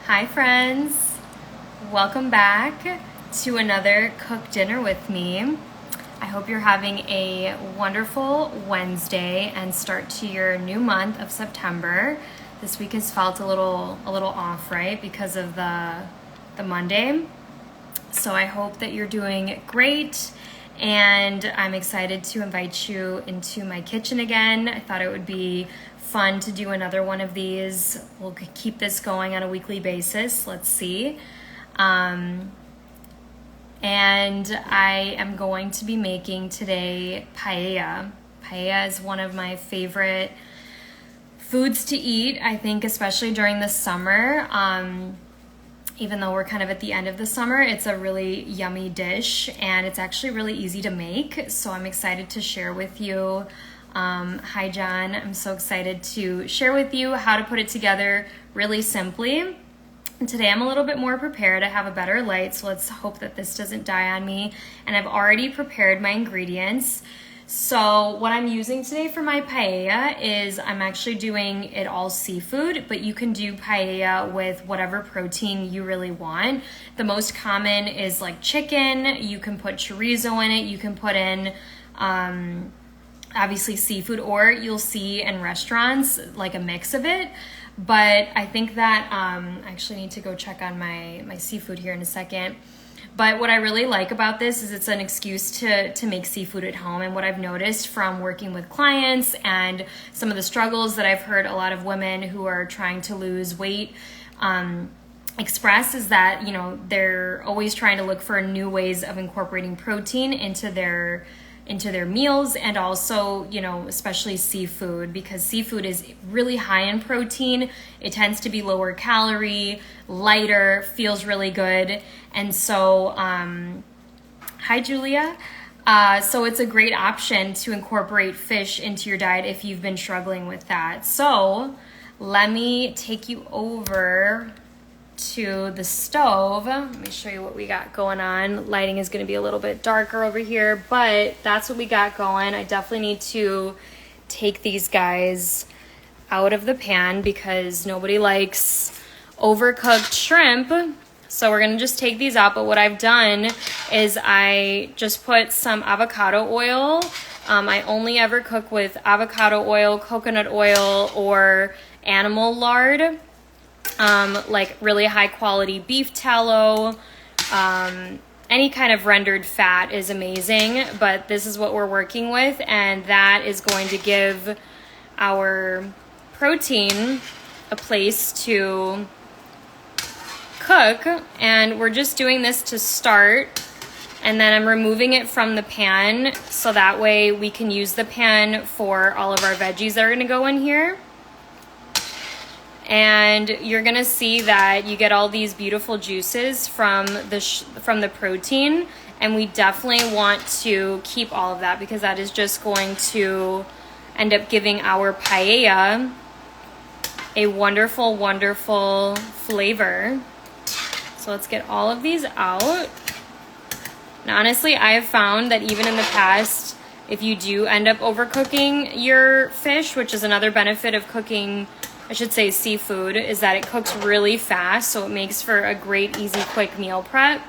Hi friends, welcome back to another Cook Dinner with me. I hope you're having a wonderful Wednesday and start to your new month of September. This week has felt a little off, right, because of the Monday. So I hope that you're doing great, and I'm excited to invite you into my kitchen again. I thought it would be fun to do another one of these. We'll keep this going on a weekly basis. Let's see. And I am going to be making today paella. Paella is one of my favorite foods to eat, I think, especially during the summer. Even though we're kind of at the end of the summer, it's a really yummy dish and it's actually really easy to make. So I'm excited to share with you. Hi John, I'm so excited to share with you how to put it together really simply. And today I'm a little bit more prepared. I have a better light, so let's hope that this doesn't die on me. And I've already prepared my ingredients. So what I'm using today for my paella is I'm actually doing it all seafood, but you can do paella with whatever protein you really want. The most common is like chicken. You can put chorizo in it. You can put in obviously seafood, or you'll see in restaurants like a mix of it. But I think that I actually need to go check on my seafood here in a second. But what I really like about this is it's an excuse to make seafood at home. And what I've noticed from working with clients and some of the struggles that I've heard a lot of women who are trying to lose weight express is that, you know, they're always trying to look for new ways of incorporating protein into their meals, and also, you know, especially seafood, because seafood is really high in protein. It tends to be lower calorie, lighter, feels really good. And so, hi Julia. So it's a great option to incorporate fish into your diet if you've been struggling with that. So let me take you over to the stove. Let me show you what we got going on. Lighting is going to be a little bit darker over here, but that's what we got going. I definitely need to take these guys out of the pan because nobody likes overcooked shrimp. So we're going to just take these out. But what I've done is I just put some avocado oil. I only ever cook with avocado oil, coconut oil, or animal lard. Like really high quality beef tallow, any kind of rendered fat is amazing, but this is what we're working with, and that is going to give our protein a place to cook. And we're just doing this to start, and then I'm removing it from the pan so that way we can use the pan for all of our veggies that are going to go in here. And you're gonna see that you get all these beautiful juices from the protein, and we definitely want to keep all of that because that is just going to end up giving our paella a wonderful, wonderful flavor. So let's get all of these out. And honestly, I have found that even in the past, if you do end up overcooking your fish, which is another benefit of cooking, I should say seafood, is that it cooks really fast, so it makes for a great, easy, quick meal prep.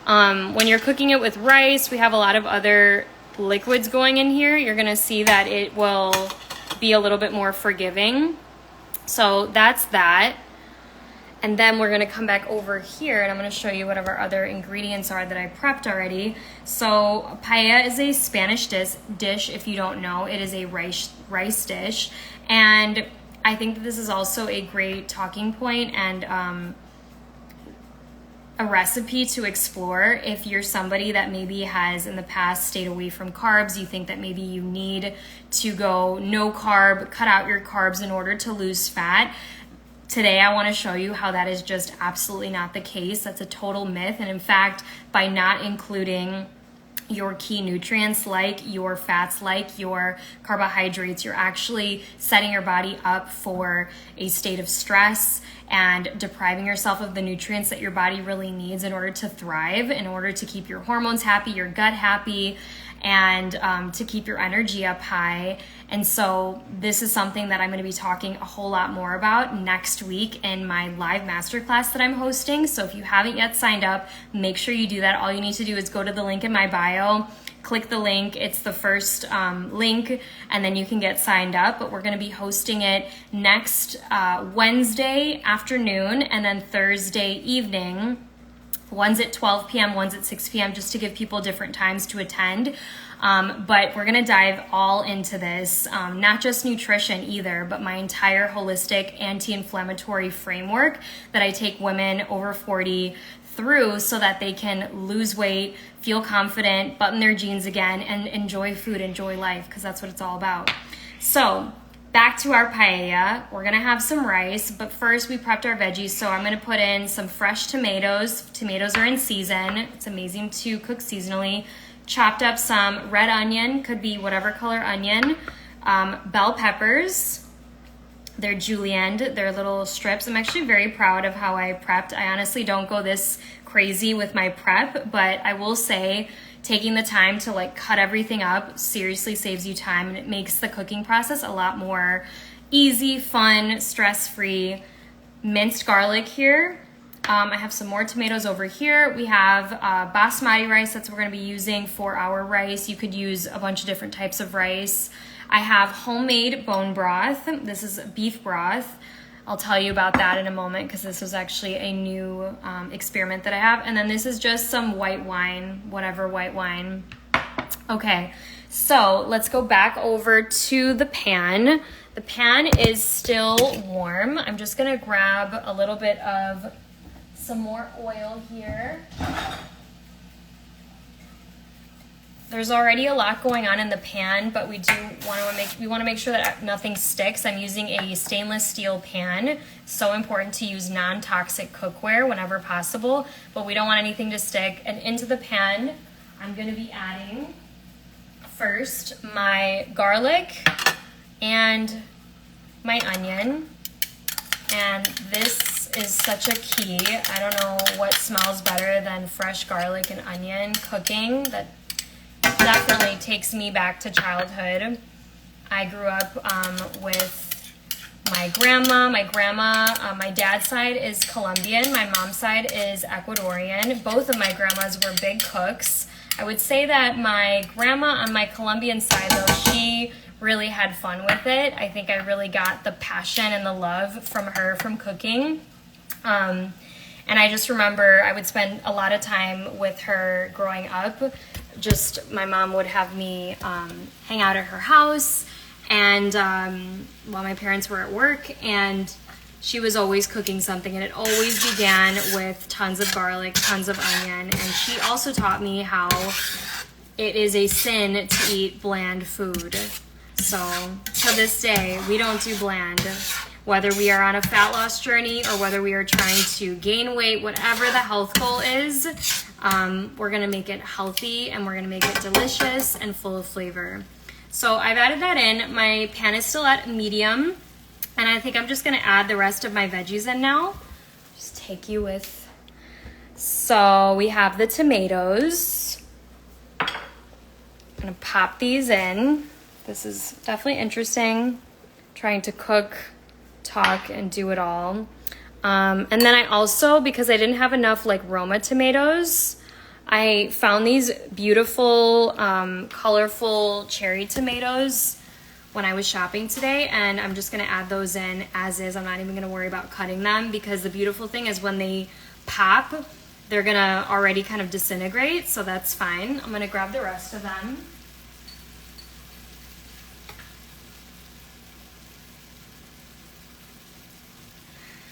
When you're cooking it with rice, we have a lot of other liquids going in here. You're gonna see that it will be a little bit more forgiving. So that's that. And then we're gonna come back over here and I'm gonna show you what our other ingredients are that I prepped already. So paella is a Spanish dish, if you don't know. It is a rice dish. And I think that this is also a great talking point and a recipe to explore if you're somebody that maybe has in the past stayed away from carbs. You think that maybe you need to go no carb, cut out your carbs in order to lose fat. Today I want to show you how that is just absolutely not the case. That's a total myth. And in fact, by not including your key nutrients like your fats, like your carbohydrates, you're actually setting your body up for a state of stress and depriving yourself of the nutrients that your body really needs in order to thrive, in order to keep your hormones happy, your gut happy, and to keep your energy up high. And so this is something that I'm going to be talking a whole lot more about next week in my live masterclass that I'm hosting. So if you haven't yet signed up, make sure you do that. All you need to do is go to the link in my bio, click the link. It's the first link, and then you can get signed up. But we're going to be hosting it next Wednesday afternoon and then Thursday evening. One's at 12 p.m., one's at 6 p.m., just to give people different times to attend. But we're gonna dive all into this, not just nutrition either, but my entire holistic anti-inflammatory framework that I take women over 40 through so that they can lose weight, feel confident, button their jeans again, and enjoy food, enjoy life, because that's what it's all about. So back to our paella. We're gonna have some rice, but first we prepped our veggies. So I'm gonna put in some fresh tomatoes. Tomatoes are in season. It's amazing to cook seasonally. Chopped up some red onion, could be whatever color onion. Bell peppers. They're julienned, they're little strips. I'm actually very proud of how I prepped. I honestly don't go this crazy with my prep, but I will say taking the time to like cut everything up seriously saves you time, and it makes the cooking process a lot more easy, fun, stress-free. Minced garlic here. I have some more tomatoes over here. We have basmati rice. That's what we're going to be using for our rice. You could use a bunch of different types of rice. I have homemade bone broth. This is beef broth. I'll tell you about that in a moment because this was actually a new experiment that I have. And then this is just some white wine, whatever white wine. Okay, so let's go back over to the pan. The pan is still warm. I'm just gonna grab a little bit of some more oil here. There's already a lot going on in the pan, but we want to make sure that nothing sticks. I'm using a stainless steel pan. So important to use non-toxic cookware whenever possible, but we don't want anything to stick. And into the pan, I'm going to be adding first my garlic and my onion. And this is such a key. I don't know what smells better than fresh garlic and onion cooking. That definitely takes me back to childhood. I grew up with my grandma. My dad's side is Colombian. My mom's side is Ecuadorian. Both of my grandmas were big cooks. I would say that my grandma on my Colombian side, though, she really had fun with it. I think I really got the passion and the love from her from cooking. And I just remember I would spend a lot of time with her growing up. Just my mom would have me hang out at her house and while my parents were at work, and she was always cooking something, and it always began with tons of garlic, tons of onion. And she also taught me how it is a sin to eat bland food. So to this day, we don't do bland. Whether we are on a fat loss journey or whether we are trying to gain weight, whatever the health goal is, we're gonna make it healthy and we're gonna make it delicious and full of flavor. So I've added that in. My pan is still at medium, and I think I'm just gonna add the rest of my veggies in now. Just take you with. So we have the tomatoes. I'm gonna pop these in. This is definitely interesting, trying to cook, talk, and do it all. And then I also, because I didn't have enough like Roma tomatoes, I found these beautiful, colorful cherry tomatoes when I was shopping today, and I'm just gonna add those in as is. I'm not even gonna worry about cutting them, because the beautiful thing is when they pop, they're gonna already kind of disintegrate, so that's fine. I'm gonna grab the rest of them.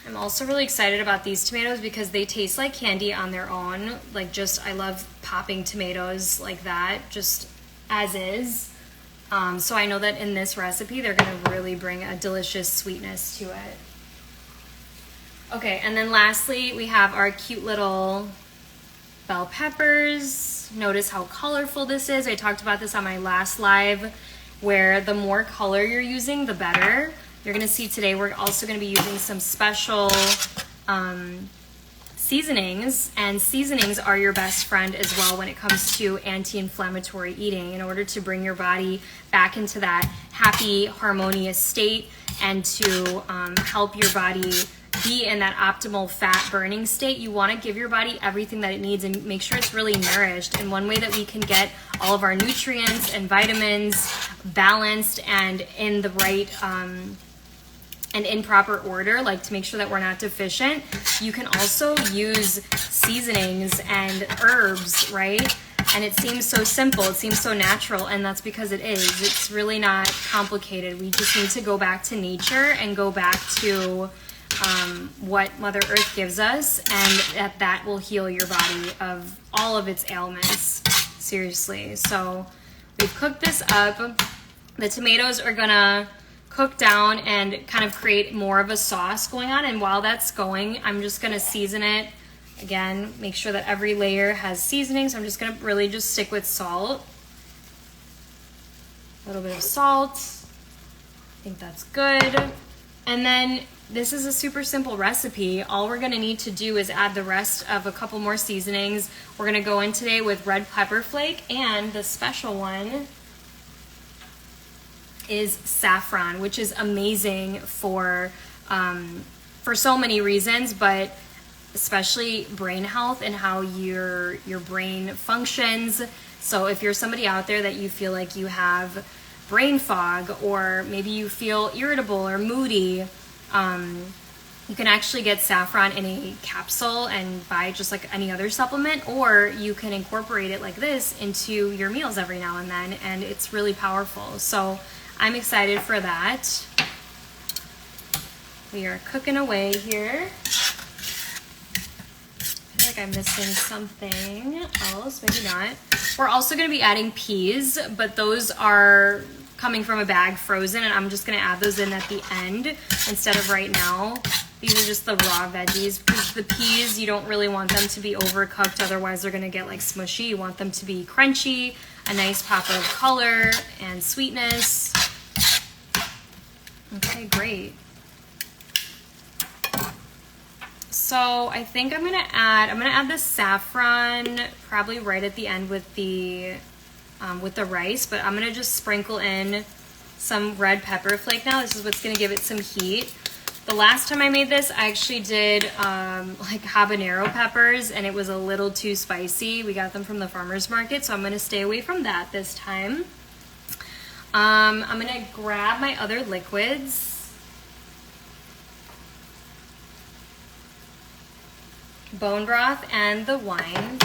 I'm also really excited about these tomatoes because they taste like candy on their own. Like, just, I love popping tomatoes like that, just as is. So I know that in this recipe, they're gonna really bring a delicious sweetness to it. Okay, and then lastly, we have our cute little bell peppers. Notice how colorful this is. I talked about this on my last live, where the more color you're using, the better. You're gonna see today we're also gonna be using some special seasonings, and seasonings are your best friend as well when it comes to anti-inflammatory eating, in order to bring your body back into that happy, harmonious state, and to help your body be in that optimal fat burning state. You want to give your body everything that it needs and make sure it's really nourished. And one way that we can get all of our nutrients and vitamins balanced and in the right and in proper order, like to make sure that we're not deficient, you can also use seasonings and herbs, right? And it seems so simple, it seems so natural, and that's because it is. It's really not complicated. We just need to go back to nature and go back to what Mother Earth gives us, and that will heal your body of all of its ailments. Seriously. So we've cooked this up. The tomatoes are gonna cook down and kind of create more of a sauce going on, and while that's going, I'm just gonna season it. Again, make sure that every layer has seasoning, so I'm just gonna really just stick with salt. A little bit of salt. I think that's good. And then this is a super simple recipe. All we're gonna need to do is add the rest of a couple more seasonings. We're gonna go in today with red pepper flake, and the special one is saffron, which is amazing for so many reasons, but especially brain health and how your brain functions. So if you're somebody out there that you feel like you have brain fog, or maybe you feel irritable or moody, you can actually get saffron in a capsule and buy just like any other supplement, or you can incorporate it like this into your meals every now and then, and it's really powerful. So I'm excited for that. We are cooking away here. I feel like I'm missing something else, maybe not. We're also gonna be adding peas, but those are coming from a bag frozen, and I'm just gonna add those in at the end instead of right now. These are just the raw veggies, because the peas, you don't really want them to be overcooked, otherwise they're gonna get like smushy. You want them to be crunchy, a nice pop of color and sweetness. Okay, great. So I think I'm gonna add the saffron probably right at the end with the rice, but I'm gonna just sprinkle in some red pepper flake now. This is what's gonna give it some heat. The last time I made this, I actually did like habanero peppers, and it was a little too spicy. We got them from the farmer's market, so I'm gonna stay away from that this time. I'm gonna grab my other liquids. Bone broth and the wine.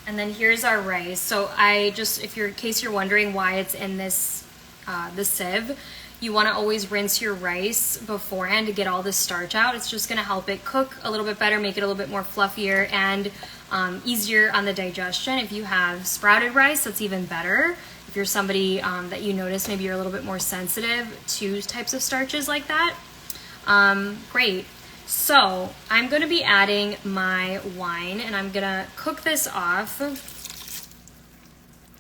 And then here's our rice. So in case you're wondering why it's in this, the sieve, you wanna always rinse your rice beforehand to get all the starch out. It's just gonna help it cook a little bit better, make it a little bit more fluffier and easier on the digestion. If you have sprouted rice, that's even better. If you're somebody that you notice maybe you're a little bit more sensitive to types of starches like that, great. So I'm going to be adding my wine, and I'm going to cook this off.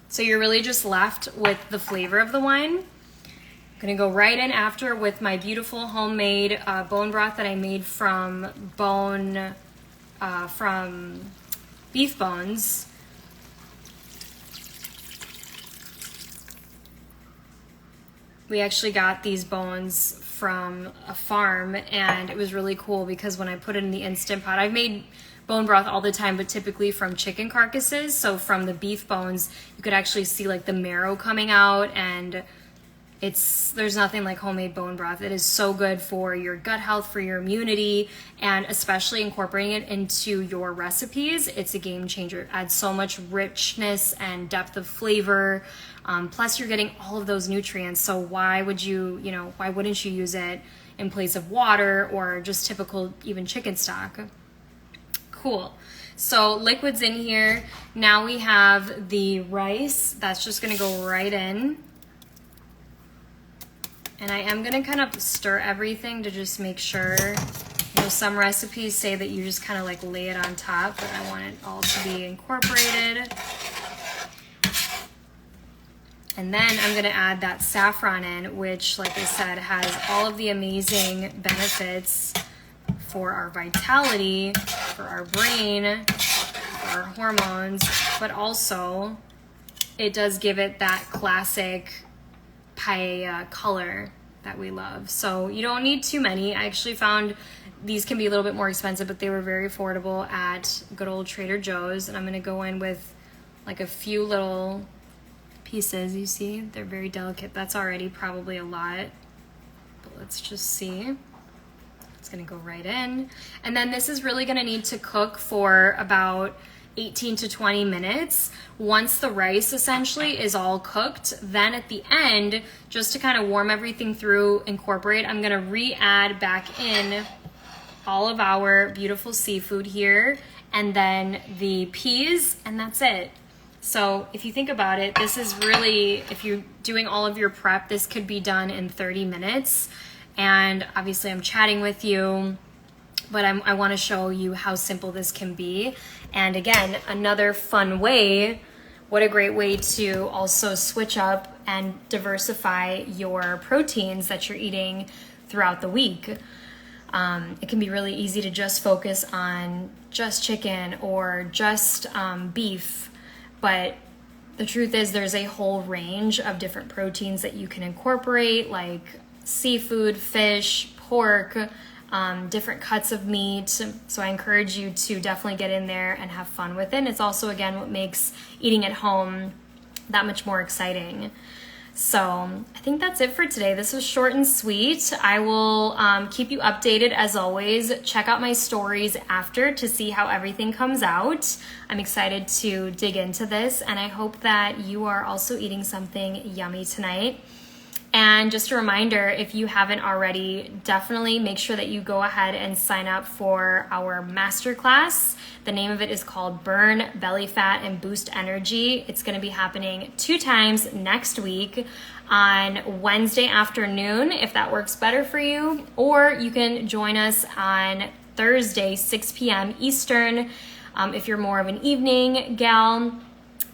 So you're really just left with the flavor of the wine. I'm going to go right in after with my beautiful homemade bone broth that I made from beef bones. We actually got these bones from a farm, and it was really cool because when I put it in the Instant Pot, I've made bone broth all the time, but typically from chicken carcasses. So from the beef bones, you could actually see like the marrow coming out, and there's nothing like homemade bone broth. It is so good for your gut health, for your immunity, and especially incorporating it into your recipes. It's a game changer. It adds so much richness and depth of flavor. Plus you're getting all of those nutrients. So why wouldn't you use it in place of water or just typical even chicken stock? Cool. So liquid's in here. Now we have the rice. That's just gonna go right in. And I am gonna kind of stir everything to just make sure. You know, some recipes say that you just kind of like lay it on top, but I want it all to be incorporated. And then I'm gonna add that saffron in, which, like I said, has all of the amazing benefits for our vitality, for our brain, for our hormones, but also it does give it that classic paella color that we love. So you don't need too many. I actually found these can be a little bit more expensive, but they were very affordable at good old Trader Joe's. And I'm gonna go in with like a few little pieces. You see, they're very delicate. That's already probably a lot, but let's just see. It's gonna go right in. And then this is really gonna need to cook for about 18 to 20 minutes. Once the rice essentially is all cooked, then at the end, just to kind of warm everything through, incorporate, I'm gonna re-add back in all of our beautiful seafood here, and then the peas, and that's it. So if you think about it, this is really, if you're doing all of your prep, this could be done in 30 minutes. And obviously I'm chatting with you, but I want to show you how simple this can be. And again, another fun way, what a great way to also switch up and diversify your proteins that you're eating throughout the week. It can be really easy to just focus on just chicken or just beef, but the truth is there's a whole range of different proteins that you can incorporate, like seafood, fish, pork, different cuts of meat. So I encourage you to definitely get in there and have fun with it. It's also, again, what makes eating at home that much more exciting. So I think that's it for today. This was short and sweet. I will keep you updated as always. Check out my stories after to see how everything comes out. I'm excited to dig into this, and I hope that you are also eating something yummy tonight. And just a reminder, if you haven't already, definitely make sure that you go ahead and sign up for our Masterclass. The name of it is called Burn Belly Fat and Boost Energy. It's going to be happening 2 times next week on Wednesday afternoon, if that works better for you, or you can join us on Thursday, 6 p.m. Eastern, if you're more of an evening gal.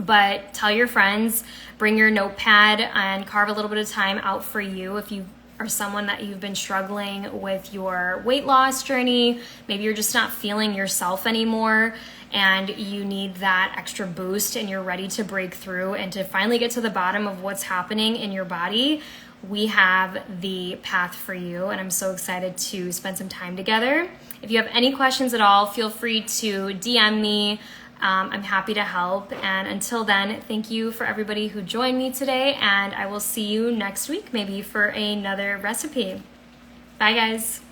But tell your friends, bring your notepad and carve a little bit of time out for you. If you are someone that you've been struggling with your weight loss journey, maybe you're just not feeling yourself anymore and you need that extra boost and you're ready to break through and to finally get to the bottom of what's happening in your body, we have the path for you. And I'm so excited to spend some time together. If you have any questions at all, feel free to DM me. I'm happy to help. And until then, thank you for everybody who joined me today, and I will see you next week maybe for another recipe. Bye guys.